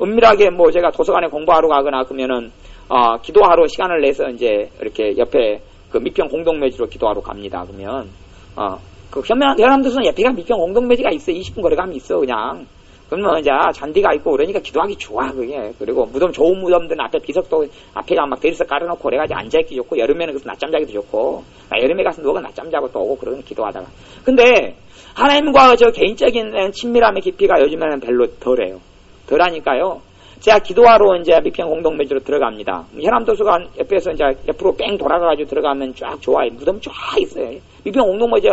Speaker 2: 은밀하게 뭐 제가 도서관에 공부하러 가거나 그러면은 기도하러 시간을 내서 이제 이렇게 옆에 그 미평 공동묘지로 기도하러 갑니다. 그러면 그 현명한 사람들은 옆에가 미평 공동묘지가 있어. 20분 거리 가면 있어 그냥. 그러면 이제 잔디가 있고 그러니까 기도하기 좋아, 그게. 그리고 무덤, 좋은 무덤들은 앞에 비석도 앞에가 막 대리석 깔아놓고 그래가지고 앉아있기 좋고, 여름에는 그래서 낮잠 자기도 좋고, 여름에 가서 누가 낮잠 자고 또 오고 그러는 기도하다가. 근데 하나님과 저 개인적인 친밀함의 깊이가 요즘에는 별로 덜해요. 덜하니까요. 제가 기도하러 이제 미평 공동묘지로 들어갑니다. 현암도서관 옆에서 이제 옆으로 뺑 돌아가가지고 들어가면 쫙 좋아요. 무덤 쫙 있어요. 미평 공동묘지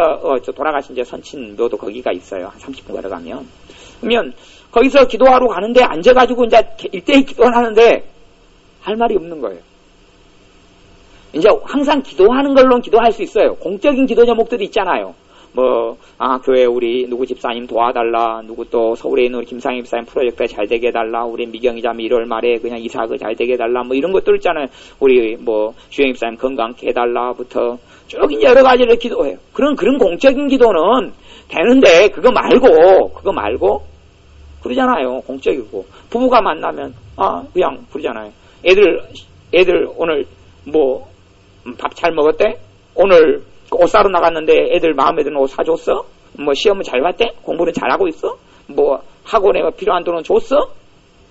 Speaker 2: 돌아가신 이제 선친묘도 거기가 있어요. 한 30분 걸어가면. 그러면 거기서 기도하러 가는데 앉아가지고 이제 1대1 기도를 하는데 할 말이 없는 거예요. 이제 항상 기도하는 걸로는 기도할 수 있어요. 공적인 기도 제목들이 있잖아요. 교회 우리 누구 집사님 도와달라, 누구 또 서울에 있는 우리 김상희 집사님 프로젝트가 잘 되게 해달라, 우리 미경이 자매 1월 말에 그냥 이사가 잘 되게 해달라, 이런 것들 있잖아요. 우리 주영 집사님 건강케 해달라부터 쭉 여러 가지를 기도해요. 그런 공적인 기도는 되는데, 그거 말고, 그러잖아요. 공적이고. 부부가 만나면, 그냥 그러잖아요. 애들 오늘 밥 잘 먹었대? 오늘 옷 사러 나갔는데 애들 마음에 드는 옷 사줬어? 시험은 잘 봤대? 공부는 잘하고 있어? 학원에 필요한 돈은 줬어?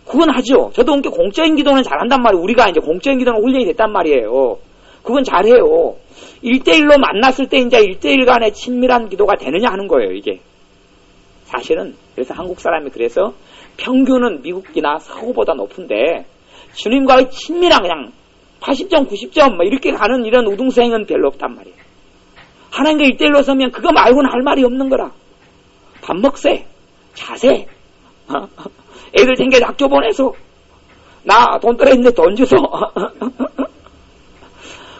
Speaker 2: 그건 하죠. 저도 공적인 기도는 잘한단 말이에요. 우리가 이제 공적인 기도는 훈련이 됐단 말이에요. 그건 잘해요. 1대1로 만났을 때 이제 1대1 간의 친밀한 기도가 되느냐 하는 거예요, 이게. 사실은, 그래서 한국 사람이 그래서 평균은 미국이나 서구보다 높은데, 주님과의 친밀한 그냥 80점, 90점, 이렇게 가는 이런 우등생은 별로 없단 말이에요. 하나님과 1대1로 서면 그거 말고는 할 말이 없는 거라. 밥 먹세, 자세, 애들 챙겨서 학교 보내서, 나 돈 떨어있는데 돈 주소.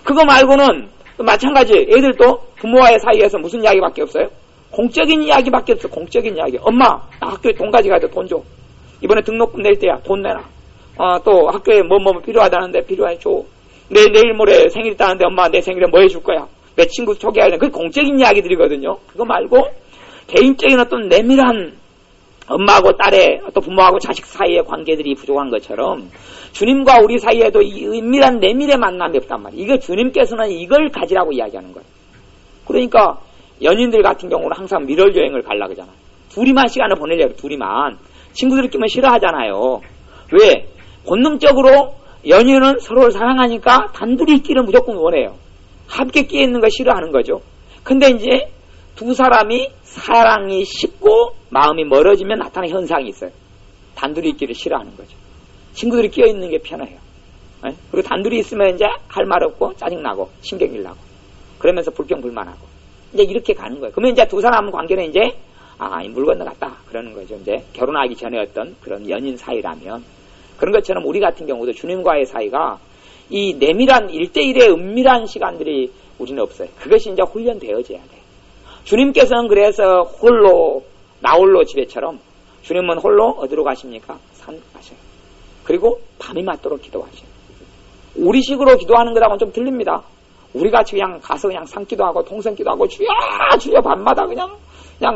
Speaker 2: 그거 말고는 마찬가지. 애들도 부모와의 사이에서 무슨 이야기밖에 없어요? 공적인 이야기밖에 없어. 공적인 이야기. 엄마, 나 학교에 돈 가져가야 돼. 돈 줘. 이번에 등록금 낼 때야. 돈 내놔. 또 학교에 뭐 필요하다는데 필요해 줘. 내일 모레 생일 있다는데 엄마 내 생일에 뭐 해줄 거야? 내 친구 소개해야 돼. 그게 공적인 이야기들이거든요. 그거 말고 개인적인 어떤 내밀한 엄마하고 딸의 또 부모하고 자식 사이의 관계들이 부족한 것처럼 주님과 우리 사이에도 이 은밀한 내밀의 만남이 없단 말이에요. 이거 주님께서는 이걸 가지라고 이야기하는 거예요. 그러니까 연인들 같은 경우는 항상 밀월 여행을 가려고 그러잖아요. 둘이만 시간을 보내려고, 둘이만. 친구들이 끼면 싫어하잖아요. 왜? 본능적으로 연인은 서로를 사랑하니까 단둘이 있기를 무조건 원해요. 함께 끼어 있는 거 싫어하는 거죠. 근데 이제 두 사람이 사랑이 식고 마음이 멀어지면 나타나는 현상이 있어요. 단둘이 있기를 싫어하는 거죠. 친구들이 끼어 있는 게 편해요. 네? 그리고 단둘이 있으면 이제 할 말 없고 짜증나고 신경질 나고 그러면서 불평불만하고 이제 이렇게 가는 거예요. 그러면 이제 두 사람 관계는 이제 물 건너갔다 그러는 거죠. 이제 결혼하기 전에 어떤 그런 연인 사이라면 그런 것처럼 우리 같은 경우도 주님과의 사이가 이 내밀한 1대1의 은밀한 시간들이 우리는 없어요. 그것이 이제 훈련되어져야 돼요. 주님께서는 그래서 나홀로 집에처럼 주님은 홀로 어디로 가십니까? 산 가셔요. 그리고 밤이 맞도록 기도하셔요. 우리식으로 기도하는 것하고는 좀 틀립니다. 우리같이 그냥 가서 그냥 산기도하고 통성기도하고 주여 밤마다 그냥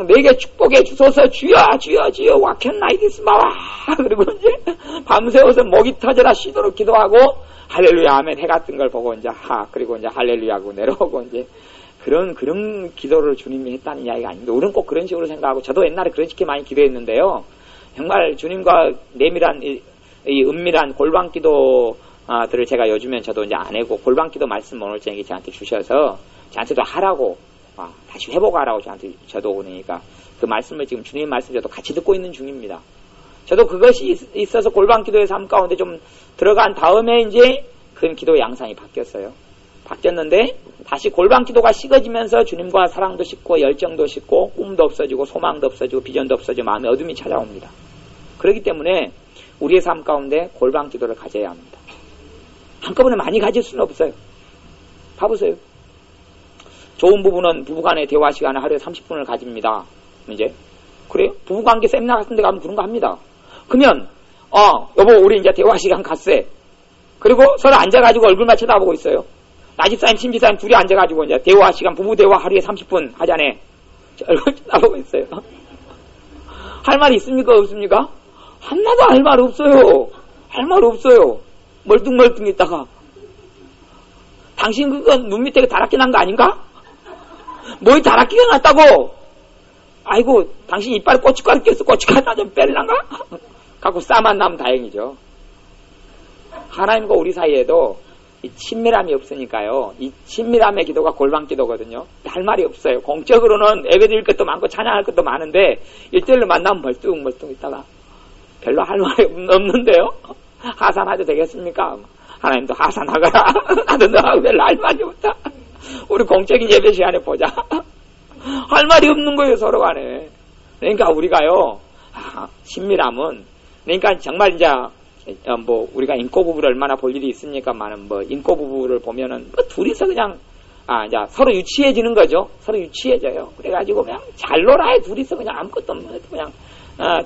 Speaker 2: 내게 축복해 주소서 주여 와켄나이디스 마와 그리고 이제 밤새워서 목이 터져라 쉬도록 기도하고 할렐루야 하면 해가 뜬 걸 보고 이제 그리고 이제 할렐루야 하고 내려오고 이제 그런 기도를 주님이 했다는 이야기가 아닙니다. 우리는 꼭 그런 식으로 생각하고 저도 옛날에 그런 식으로 많이 기도했는데요. 정말 주님과 내밀한 이 은밀한 골방기도들을 제가 요즘엔 저도 이제 안 해고 골방기도 말씀 오늘 저녁에 저한테 주셔서 저한테도 하라고 다시 회복하라고 저도 그러니까 그 말씀을 지금 주님의 말씀 저도 같이 듣고 있는 중입니다. 저도 그것이 있어서 골방기도의 삶 가운데 좀 들어간 다음에 이제 그 기도 양상이 바뀌었어요. 바뀌었는데 다시 골방기도가 식어지면서 주님과 사랑도 식고 열정도 식고 꿈도 없어지고 소망도 없어지고 비전도 없어지고 마음에 어둠이 찾아옵니다. 그렇기 때문에 우리의 삶 가운데 골방기도를 가져야 합니다. 한꺼번에 많이 가질 수는 없어요. 봐보세요. 좋은 부부는 부부간의 대화 시간을 하루에 30분을 가집니다. 이제 그래요? 부부관계 세미나 같은 데 가면 그런 거 합니다. 그러면 여보 우리 이제 대화 시간 갔어요. 그리고 서로 앉아가지고 얼굴만 쳐다보고 있어요. 나 집사님 친집사님 둘이 앉아가지고 이제 대화 시간 부부 대화 하루에 30분 하자네. 얼굴 쳐다보고 있어요. 할 말이 있습니까 없습니까? 하나도 할 말 없어요. 할 말 없어요. 멀뚱멀뚱 있다가 당신 그거 눈 밑에 다락기 난 거 아닌가? 뭐에 다락기가 났다고? 아이고, 당신 이빨에 고춧가루 꼈어. 고춧가루 나 좀 뺄란가? 갖고 싸만 나면 다행이죠. 하나님과 우리 사이에도 이 친밀함이 없으니까요. 이 친밀함의 기도가 골방 기도거든요. 할 말이 없어요. 공적으로는 예배드릴 것도 많고 찬양할 것도 많은데 1대1로 만나면 멀뚱멀뚱 있다가 별로 할 말이 없는데요. 하산해도 되겠습니까? 하나님도 하산하거라. 나도 너하고 별로 할 말이 없다. 우리 공적인 예배 시간에 보자. 할 말이 없는 거예요, 서로 간에. 그러니까 우리가요, 친밀함은, 그러니까 정말 이제, 우리가 인고 부부를 얼마나 볼 일이 있습니까만은, 인고 부부를 보면은, 둘이서 그냥, 이제 서로 유치해지는 거죠. 서로 유치해져요. 그래가지고 그냥 잘 놀아요. 둘이서 그냥 아무것도 없는, 그냥,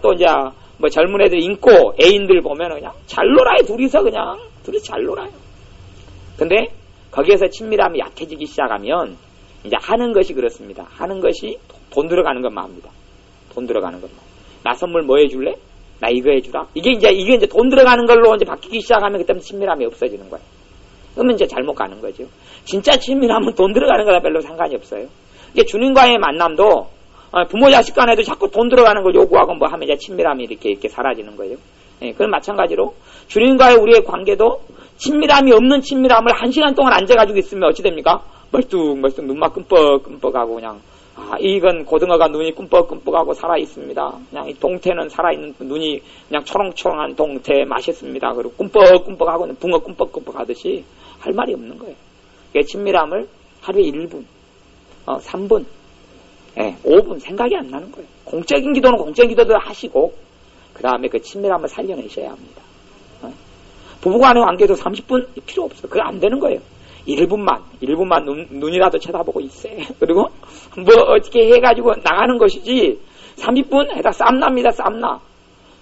Speaker 2: 또 이제, 젊은 애들 인고 애인들 보면은 그냥 잘 놀아요. 둘이서 그냥, 둘이 잘 놀아요. 근데, 거기에서 친밀함이 약해지기 시작하면, 이제 하는 것이 그렇습니다. 하는 것이 돈 들어가는 것만 합니다. 돈 들어가는 것만. 나 선물 뭐 해줄래? 나 이거 해주라? 이게 이제 돈 들어가는 걸로 이제 바뀌기 시작하면 그때부터 친밀함이 없어지는 거예요. 그러면 이제 잘못 가는 거죠. 진짜 친밀함은 돈 들어가는 거랑 별로 상관이 없어요. 이게 주님과의 만남도, 부모 자식 간에도 자꾸 돈 들어가는 걸 요구하고 뭐 하면 이제 친밀함이 이렇게 사라지는 거예요. 예, 그건 마찬가지로 주님과의 우리의 관계도 친밀함이 없는 친밀함을 1시간 동안 앉아가지고 있으면 어찌 됩니까? 멀뚱멀뚱 눈만 끔뻑끔뻑하고 그냥 이건 고등어가 눈이 끔뻑끔뻑하고 살아있습니다. 그냥 이 동태는 살아있는 눈이 그냥 초롱초롱한 동태 맛있습니다. 그리고 끔뻑끔뻑하고 붕어 끔뻑끔뻑하듯이 할 말이 없는 거예요. 그게 친밀함을 하루에 1분, 3분, 5분 생각이 안 나는 거예요. 공적인 기도는 공적인 기도도 하시고 그 다음에 그 친밀함을 살려내셔야 합니다. 부부간의 관계도 30분 필요 없어요. 그거 안 되는 거예요. 1분만 눈이라도 쳐다보고 있어요. 그리고 어떻게 해가지고 나가는 것이지 30분 해다 쌈납니다. 쌈나.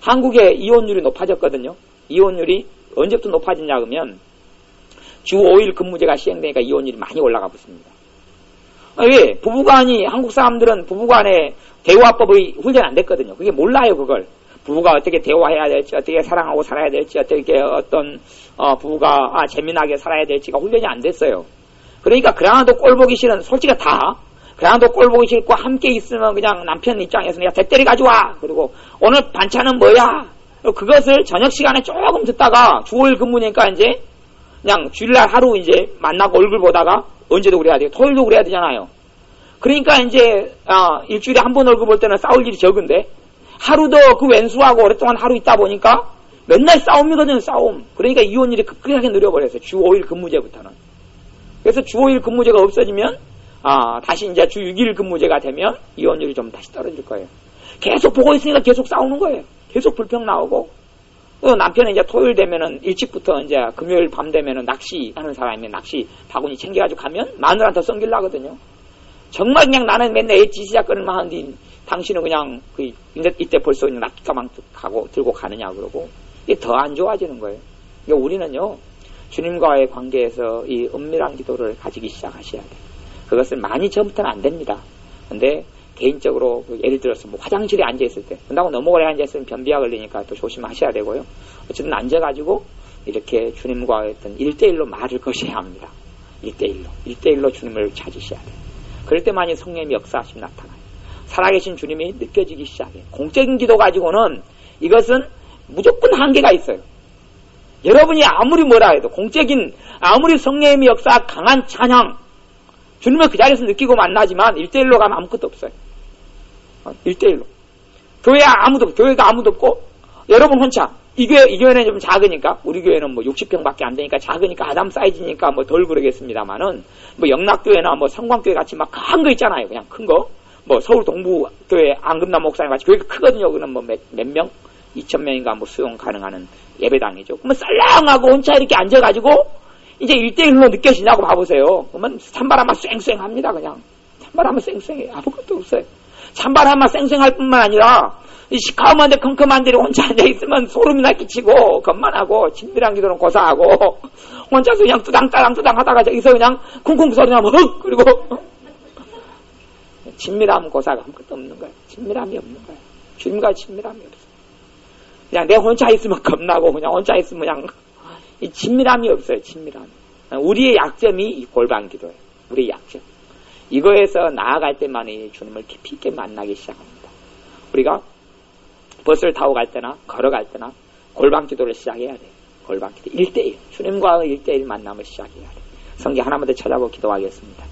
Speaker 2: 한국의 이혼율이 높아졌거든요. 이혼율이 언제부터 높아졌냐 그러면 주 5일 근무제가 시행되니까 이혼율이 많이 올라가 붙습니다. 왜? 부부간이 한국 사람들은 부부간의 대화법의 훈련 안 됐거든요. 그게 몰라요 그걸. 부부가 어떻게 대화해야 될지, 어떻게 사랑하고 살아야 될지, 어떻게 어떤 부부가 재미나게 살아야 될지가 훈련이 안 됐어요. 그러니까 그랑도 꼴보기 싫은, 솔직히 다 그랑도 꼴보기 싫고 함께 있으면 그냥 남편 입장에서는 야 대때리 가져와. 그리고 오늘 반찬은 뭐야? 그것을 저녁 시간에 조금 듣다가 주 5일 근무니까 이제 그냥 주일날 하루 이제 만나고 얼굴 보다가 언제도 그래야 돼요. 토요일도 그래야 되잖아요. 그러니까 이제 일주일에 한 번 얼굴 볼 때는 싸울 일이 적은데 하루도 그 왼수하고 오랫동안 하루 있다 보니까 맨날 싸움이거든요. 싸움. 그러니까 이혼율이 급격하게 늘어버렸어요. 주 5일 근무제부터는. 그래서 주 5일 근무제가 없어지면 다시 이제 주 6일 근무제가 되면 이혼율이 좀 다시 떨어질 거예요. 계속 보고 있으니까 계속 싸우는 거예요. 계속 불평 나오고 또 남편은 이제 토요일 되면은 일찍부터 이제 금요일 밤 되면은 낚시하는 사람이 낚시 바구니 챙겨가지고 가면 마누라한테 썩길라거든요. 정말 그냥 나는 맨날 애 지시작거리만 하는데 당신은 그냥 이때 벌써 그냥 낚시가방 들고 가느냐 그러고 이게 더 안 좋아지는 거예요. 그러니까 우리는요 주님과의 관계에서 이 은밀한 기도를 가지기 시작하셔야 돼요. 그것을 많이 전부터는 안 됩니다. 근데 개인적으로 예를 들어서 뭐 화장실에 앉아 있을 때 그런다고 너무 오래 앉아 있으면 변비가 걸리니까 또 조심하셔야 되고요. 어쨌든 앉아가지고 이렇게 주님과 어떤 1대1로 말을 거셔야 합니다. 1대1로 주님을 찾으셔야 돼요. 그럴 때만이 성령의 역사하심이 나타나요. 살아계신 주님이 느껴지기 시작해요. 공적인 기도 가지고는 이것은 무조건 한계가 있어요. 여러분이 아무리 뭐라 해도 아무리 성령의 역사 강한 찬양 주님을 그 자리에서 느끼고 만나지만 1대1로 가면 아무것도 없어요. 1대1로. 교회가 아무도 없고 여러분 혼자 이 교회는 좀 작으니까 우리 교회는 뭐 60평밖에 안 되니까 작으니까 아담 사이즈니까 뭐 덜 그러겠습니다만은 뭐 영락교회나 뭐 성광교회 같이 막 큰 거 있잖아요. 그냥 큰 거. 뭐 서울 동부교회 안금남 목사님 같이 교회가 크거든요. 그는 뭐 몇 명? 2,000명인가 뭐 수용 가능한 예배당이죠. 그러면 썰렁하고 혼자 이렇게 앉아가지고 이제 1대1로 느껴지냐고 봐보세요. 그러면 찬바람만 쌩쌩합니다. 그냥 찬바람만 쌩쌩해요. 아무것도 없어요. 찬바람만 쌩쌩할 뿐만 아니라 이 시커먼데 컴컴한데 혼자 앉아있으면 소름이나 끼치고 겁만하고 친밀한 기도는 고사하고 혼자서 그냥 뚜당따당 하다가 저기서 그냥 쿵쿵 소리 나면 헉! 그리고 친밀함 고사가 아무것도 없는 거예요. 친밀함이 없는 거예요. 주님과 친밀함이 없어요. 그냥 내 혼자 있으면 겁나고 그냥 혼자 있으면 그냥 이 친밀함이 없어요. 친밀함. 우리의 약점이 이 골방 기도예요. 우리의 약점. 이거에서 나아갈 때만이 주님을 깊이 있게 만나기 시작합니다. 우리가 버스를 타고 갈 때나 걸어갈 때나 골방 기도를 시작해야 돼요. 골방 기도 1대1 주님과의 1대1 만남을 시작해야 돼요. 성경 하나만 더 찾아보고 기도하겠습니다.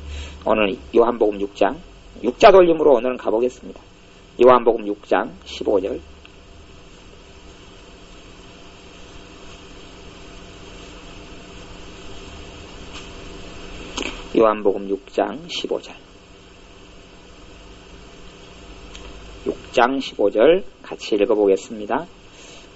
Speaker 2: 오늘 요한복음 6장 6자 돌림으로 오늘은 가보겠습니다. 요한복음 6장 15절 요한복음 6장 15절 6장 15절 같이 읽어보겠습니다.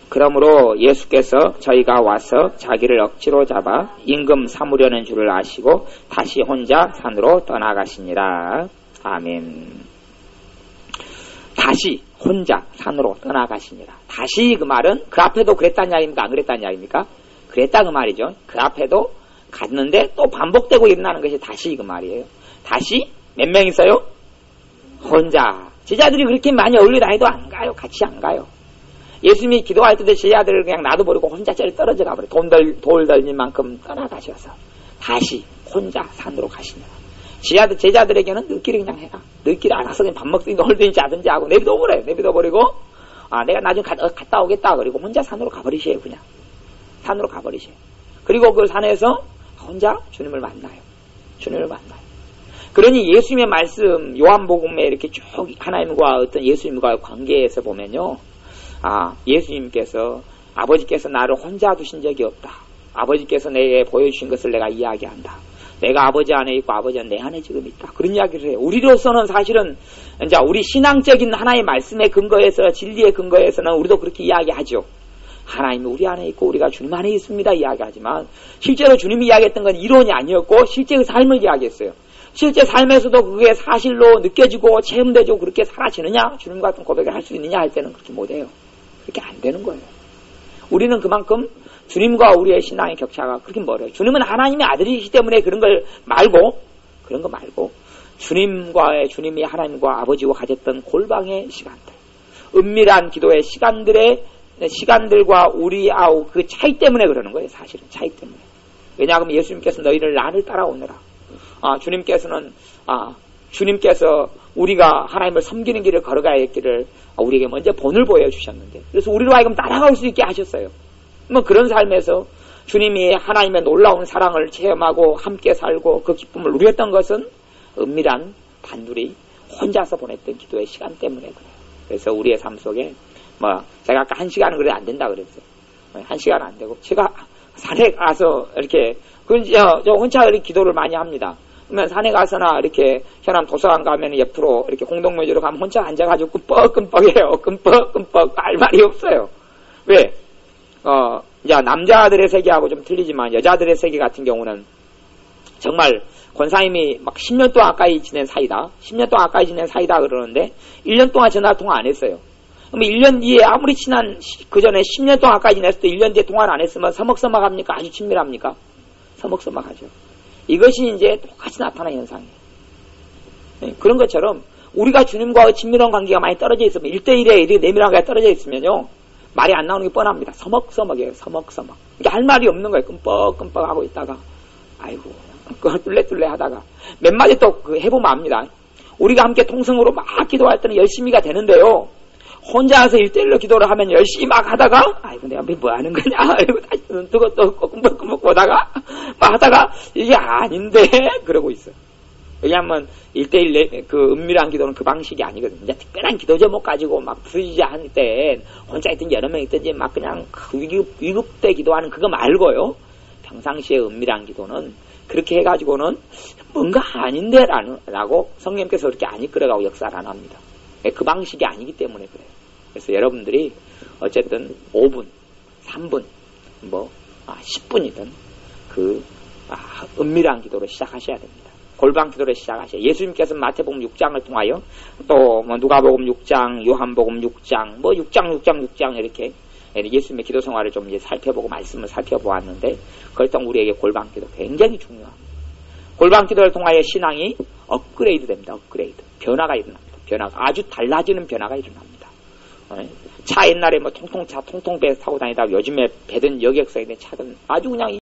Speaker 2: 그러므로 예수께서 저희가 와서 자기를 억지로 잡아 임금 삼으려는 줄을 아시고 다시 혼자 산으로 떠나가시니라. 아멘. 다시 혼자 산으로 떠나가시니라. 다시 그 말은 그 앞에도 그랬다는 이야기입니까? 안 그랬다는 이야기입니까? 그랬다 그 말이죠. 그 앞에도 갔는데 또 반복되고 일어나는 것이 다시 그 말이에요. 다시 몇 명 있어요? 혼자. 제자들이 그렇게 많이 어울려 다니도 안 가요. 같이 안 가요. 예수님이 기도할 때도 제자들을 그냥 놔둬버리고 혼자 저리 떨어져 가버려. 돌 덜린 만큼 떠나가셔서 다시 혼자 산으로 가시느라. 제자들에게는 너희끼리 그냥 해라. 너희끼리 알아서 그냥 밥 먹든지 놀든지 자든지 하고 내비둬버리고 내가 나중에 갔다 오겠다. 그리고 혼자 산으로 가버리세요. 그냥 산으로 가버리세요. 그리고 그 산에서 혼자 주님을 만나요. 주님을 만나요. 그러니 예수님의 말씀 요한복음에 이렇게 쭉 하나님과 어떤 예수님과의 관계에서 보면요. 예수님께서 아버지께서 나를 혼자 두신 적이 없다. 아버지께서 내게 보여주신 것을 내가 이야기한다. 내가 아버지 안에 있고 아버지는 내 안에 지금 있다. 그런 이야기를 해요. 우리로서는 사실은 이제 우리 신앙적인 하나의 말씀의 근거에서 진리의 근거에서는 우리도 그렇게 이야기하죠. 하나님이 우리 안에 있고 우리가 주님 안에 있습니다 이야기하지만 실제로 주님이 이야기했던 건 이론이 아니었고 실제 그 삶을 이야기했어요. 실제 삶에서도 그게 사실로 느껴지고 체험되고 그렇게 사라지느냐? 주님 같은 고백을 할 수 있느냐 할 때는 그렇게 못해요. 그렇게 안 되는 거예요. 우리는 그만큼 주님과 우리의 신앙의 격차가 그렇게 멀어요. 주님은 하나님의 아들이시기 때문에 그런 거 말고 주님이 하나님과 아버지와 가졌던 골방의 시간들, 은밀한 기도의 시간들과 우리하고 그 차이 때문에 그러는 거예요. 사실은 차이 때문에. 왜냐하면 예수님께서 너희를 나를 따라오느라. 주님께서 우리가 하나님을 섬기는 길을 걸어가야 할 길을 우리에게 먼저 본을 보여주셨는데, 그래서 우리로 하여금 따라갈 수 있게 하셨어요. 그런 삶에서 주님이 하나님의 놀라운 사랑을 체험하고 함께 살고 그 기쁨을 누렸던 것은 은밀한 단둘이 혼자서 보냈던 기도의 시간 때문에 그래요. 그래서 우리의 삶 속에 제가 아까 1시간은 그래 안 된다 그랬어요. 1시간 안 되고 제가 산에 가서 이렇게 저 혼자 이렇게 기도를 많이 합니다. 그러면 산에 가서나 이렇게 현암 도서관 가면 옆으로 이렇게 공동묘지로 가면 혼자 앉아가지고 끔뻑끔뻑해요. 끔뻑끔뻑 할 말이 없어요. 왜? 이제 남자들의 세계하고 좀 틀리지만 여자들의 세계 같은 경우는 정말 권사님이 막 10년 동안 가까이 지낸 사이다. 10년 동안 가까이 지낸 사이다 그러는데 1년 동안 전화 통화 안 했어요. 그러면 1년 뒤에 아무리 친한 그 전에 10년 동안 가까이 지냈을 때 1년 뒤에 통화를 안 했으면 서먹서먹합니까? 아주 친밀합니까? 서먹서먹하죠. 이것이 이제 똑같이 나타나는 현상이에요. 그런 것처럼 우리가 주님과의 친밀한 관계가 많이 떨어져 있으면 1대1에 이렇게 내밀한 관계가 떨어져 있으면요. 말이 안 나오는 게 뻔합니다. 서먹서먹이에요. 서먹서먹. 이게 할 말이 없는 거예요. 끔뻑끔뻑 하고 있다가 아이고 뚫레뚫레 하다가 몇 마디 또 해보면 압니다. 우리가 함께 통성으로 막 기도할 때는 열심히가 되는데요. 혼자서 1대1로 기도를 하면 열심히 막 하다가 아이고 내가 뭐 하는 거냐 이러고 다시 눈 뜨고 또 끔뻑끔뻑 보다가 막 하다가 이게 아닌데 그러고 있어요. 왜냐하면 1대1 그 은밀한 기도는 그 방식이 아니거든요. 이제 특별한 기도 제목 가지고 막 부르짖어 할 때 혼자 있든지 여러 명 있든지 막 그냥 위급 때 기도하는 그거 말고요. 평상시에 은밀한 기도는 그렇게 해가지고는 뭔가 아닌데 라고 성령님께서 그렇게 안 이끌어가고 역사를 안 합니다. 그 방식이 아니기 때문에 그래요. 그래서 여러분들이 어쨌든 5분, 3분, 10분이든 은밀한 기도를 시작하셔야 됩니다. 골방 기도를 시작하셔야. 예수님께서 마태복음 6장을 통하여 또 누가복음 6장, 요한복음 6장, 6장 이렇게 예수님의 기도 생활을 좀 이제 살펴보고 말씀을 살펴보았는데 그걸 통해 우리에게 골방 기도 굉장히 중요합니다. 골방 기도를 통하여 신앙이 업그레이드 됩니다. 업그레이드. 변화가 일어납니다. 아주 달라지는 변화가 일어납니다. 차 옛날에 통통차, 통통배 타고 다니다가 요즘에 배든 여객선에 차든 아주 그냥